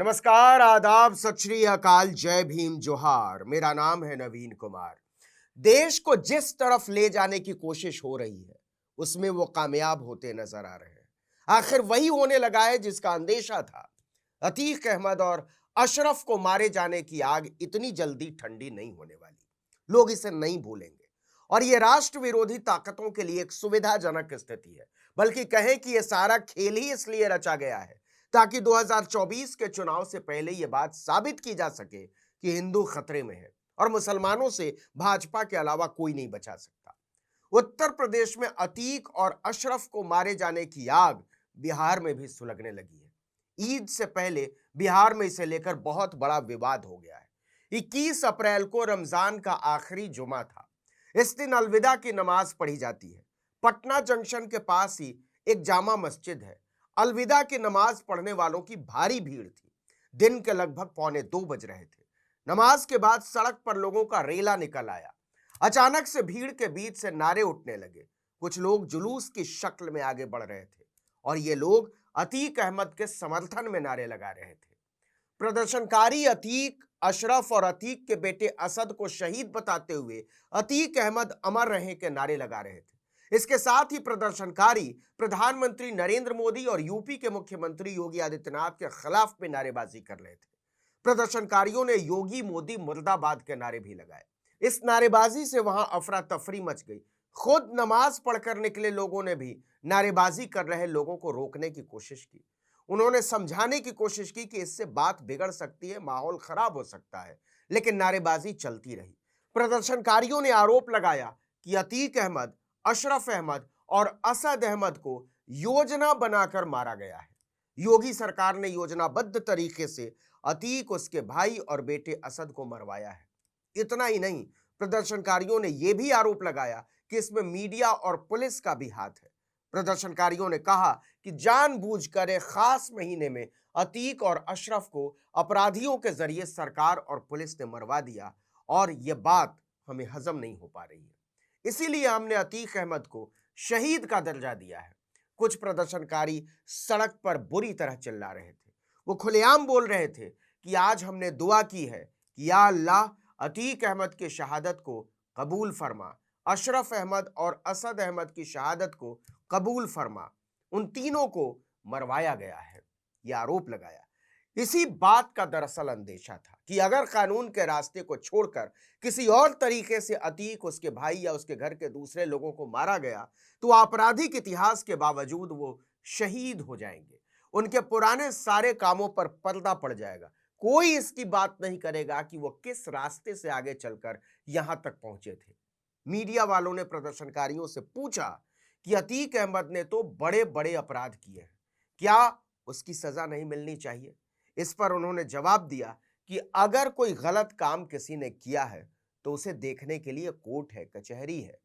नमस्कार, आदाब, सत श्री अकाल, जय भीम, जोहार। मेरा नाम है नवीन कुमार। देश को जिस तरफ ले जाने की कोशिश हो रही है, उसमें वो कामयाब होते नजर आ रहे हैं। आखिर वही होने लगा है जिसका अंदेशा था। अतीक अहमद और अशरफ को मारे जाने की आग इतनी जल्दी ठंडी नहीं होने वाली। लोग इसे नहीं भूलेंगे। और ये राष्ट्र विरोधी ताकतों के लिए एक सुविधाजनक स्थिति है। बल्कि कहें कि यह सारा खेल ही इसलिए रचा गया है ताकि 2024 के चुनाव से पहले यह बात साबित की जा सके कि हिंदू खतरे में है और मुसलमानों से भाजपा के अलावा कोई नहीं बचा सकता। उत्तर प्रदेश में अतीक और अशरफ को मारे जाने की आग बिहार में भी सुलगने लगी है। ईद से पहले बिहार में इसे लेकर बहुत बड़ा विवाद हो गया है। 21 अप्रैल को रमजान का आखिरी जुमा था। इस दिन अलविदा की नमाज पढ़ी जाती है। पटना जंक्शन के पास ही एक जामा मस्जिद है। अलविदा की नमाज पढ़ने वालों की भारी भीड़ थी। दिन के लगभग 1:45 बज रहे थे। नमाज के बाद सड़क पर लोगों का रेला निकल आया। अचानक से भीड़ के बीच से नारे उठने लगे। कुछ लोग जुलूस की शक्ल में आगे बढ़ रहे थे और ये लोग अतीक अहमद के समर्थन में नारे लगा रहे थे। प्रदर्शनकारी अतीक, अशरफ और अतीक के बेटे असद को शहीद बताते हुए अतीक अहमद अमर रहे के नारे लगा रहे थे। इसके साथ ही प्रदर्शनकारी प्रधानमंत्री नरेंद्र मोदी और यूपी के मुख्यमंत्री योगी आदित्यनाथ के खिलाफ भी नारेबाजी कर रहे थे। प्रदर्शनकारियों ने योगी मोदी मुर्दाबाद के नारे भी लगाए। इस नारेबाजी से वहां अफरा तफरी मच गई। खुद नमाज पढ़कर निकले लोगों ने भी नारेबाजी कर रहे लोगों को रोकने की कोशिश की। उन्होंने समझाने की कोशिश की कि इससे बात बिगड़ सकती है, माहौल खराब हो सकता है, लेकिन नारेबाजी चलती रही। प्रदर्शनकारियों ने आरोप लगाया कि अतीक अहमद, अशरफ अहमद और असद अहमद को योजना बनाकर मारा गया है। योगी सरकार ने योजनाबद्ध तरीके से अतीक, उसके भाई और बेटे असद को मरवाया है। इतना ही नहीं, प्रदर्शनकारियों ने यह भी आरोप लगाया कि इसमें मीडिया और पुलिस का भी हाथ है। प्रदर्शनकारियों ने कहा कि जानबूझकर एक खास महीने में अतीक और अशरफ को अपराधियों के जरिए सरकार और पुलिस ने मरवा दिया और यह बात हमें हजम नहीं हो पा रही है। इसीलिए हमने अतीक अहमद को शहीद का दर्जा दिया है। कुछ प्रदर्शनकारी सड़क पर बुरी तरह चिल्ला रहे थे। वो खुलेआम बोल रहे थे कि आज हमने दुआ की है कि या अल्लाह, अतीक अहमद की शहादत को कबूल फरमा, अशरफ अहमद और असद अहमद की शहादत को कबूल फरमा। उन तीनों को मरवाया गया है, यह आरोप लगाया। इसी बात का दरअसल अंदेशा था कि अगर कानून के रास्ते को छोड़कर किसी और तरीके से अतीक, उसके भाई या उसके घर के दूसरे लोगों को मारा गया तो आपराधिक इतिहास के बावजूद वो शहीद हो जाएंगे। उनके पुराने सारे कामों पर पर्दा पड़ जाएगा। कोई इसकी बात नहीं करेगा कि वो किस रास्ते से आगे चलकर यहां तक पहुंचे थे। मीडिया वालों ने प्रदर्शनकारियों से पूछा कि अतीक अहमद ने तो बड़े बड़े अपराध किए हैं, क्या उसकी सजा नहीं मिलनी चाहिए? इस पर उन्होंने जवाब दिया कि अगर कोई गलत काम किसी ने किया है तो उसे देखने के लिए कोर्ट है, कचहरी है।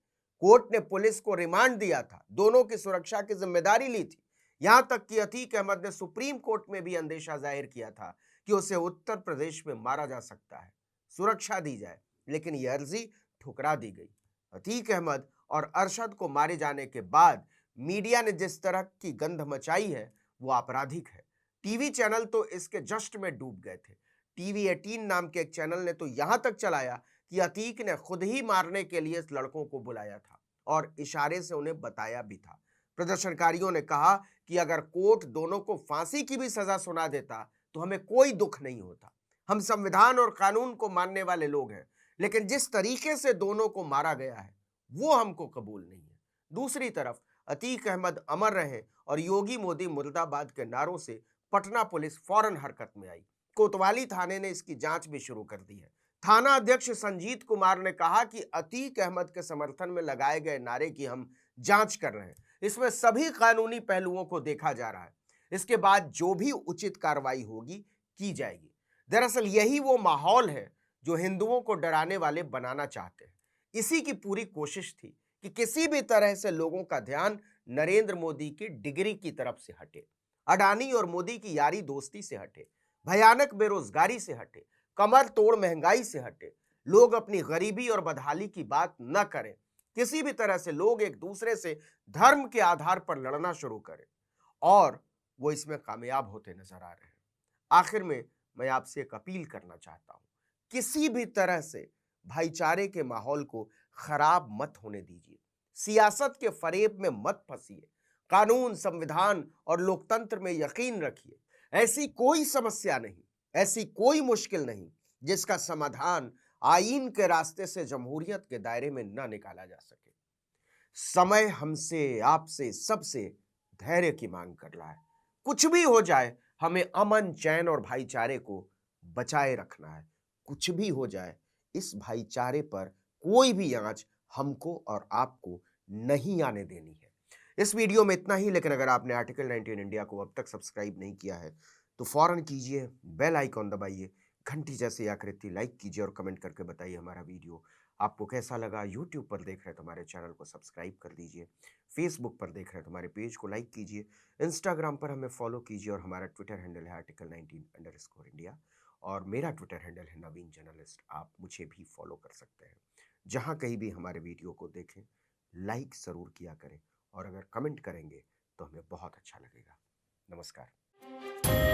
कोर्ट ने पुलिस को रिमांड दिया था, दोनों की सुरक्षा की जिम्मेदारी ली थी। यहां तक कि अतीक अहमद ने सुप्रीम कोर्ट में भी अंदेशा जाहिर किया था कि उसे उत्तर प्रदेश में मारा जा सकता है, सुरक्षा दी जाए, लेकिन यह अर्जी ठुकरा दी गई। अतीक अहमद और अरशद को मारे जाने के बाद मीडिया ने जिस तरह की गंध मचाई है वो आपराधिक है। टीवी चैनल तो इसके जश्न में डूब गए थे। टीवी 18 नाम के एक चैनल ने तो यहां तक चलाया कि अतीक ने खुद ही मारने के लिए इस लड़कों को बुलाया था और इशारे से उन्हें बताया भी था। प्रदर्शनकारियों ने कहा कि अगर कोर्ट दोनों को फांसी की भी सजा सुना देता तो हमें कोई दुख नहीं होता। हम संविधान और कानून को मानने वाले लोग हैं, लेकिन जिस तरीके से दोनों को मारा गया है वो हमको कबूल नहीं है। दूसरी तरफ अतीक अहमद अमर रहे और योगी मोदी मुर्दाबाद के नारों से पटना पुलिस फौरन हरकत में आई। कोतवाली थाने ने इसकी जांच भी शुरू कर दी है। थाना अध्यक्ष संजीत कुमार ने कहा कि अतीक अहमद के समर्थन में लगाए गए नारे की हम जांच कर रहे हैं। इसमें सभी कानूनी पहलुओं को देखा जा रहा है। इसके बाद जो भी उचित कार्रवाई होगी की जाएगी। दरअसल यही वो माहौल है जो हिंदुओं को डराने वाले बनाना चाहते हैं। इसी की पूरी कोशिश थी कि किसी भी तरह से लोगों का ध्यान नरेंद्र मोदी की डिग्री की तरफ से हटे, अडानी और मोदी की यारी दोस्ती से हटे, भयानक बेरोजगारी से हटे, कमर तोड़ महंगाई से हटे, लोग अपनी गरीबी और बदहाली की बात न करें, किसी भी तरह से लोग एक दूसरे से धर्म के आधार पर लड़ना शुरू करें, और वो इसमें कामयाब होते नजर आ रहे हैं। आखिर में मैं आपसे एक अपील करना चाहता हूं, किसी भी तरह से भाईचारे के माहौल को खराब मत होने दीजिए। सियासत के फरेब में मत फंसिए। कानून, संविधान और लोकतंत्र में यकीन रखिए। ऐसी कोई समस्या नहीं, ऐसी कोई मुश्किल नहीं जिसका समाधान आईन के रास्ते से जमहूरियत के दायरे में न निकाला जा सके। समय हमसे, आपसे, सबसे धैर्य की मांग कर रहा है। कुछ भी हो जाए, हमें अमन, चैन और भाईचारे को बचाए रखना है। कुछ भी हो जाए, इस भाईचारे पर कोई भी आंच हमको और आपको नहीं आने देनी है। इस वीडियो में इतना ही, लेकिन अगर आपने आर्टिकल 19 इंडिया को अब तक सब्सक्राइब नहीं किया है, तो फौरन कीजिए, बेल आइकॉन दबाइए, घंटी जैसी आकृति लाइक कीजिए और कमेंट करके बताइए हमारा वीडियो आपको कैसा लगा। यूट्यूब पर देख रहे हैं तो हमारे चैनल को सब्सक्राइब कर दीजिए। फेसबुक पर देख रहे हैं तो हमारे पेज को लाइक कीजिए। इंस्टाग्राम पर हमें फॉलो कीजिए और हमारा ट्विटर हैंडल है article19_India और मेरा ट्विटर हैंडल है नवीन जर्नलिस्ट। आप मुझे भी फॉलो कर सकते हैं। जहाँ कहीं भी हमारे वीडियो को देखें, लाइक ज़रूर किया करें और अगर कमेंट करेंगे तो हमें बहुत अच्छा लगेगा। नमस्कार।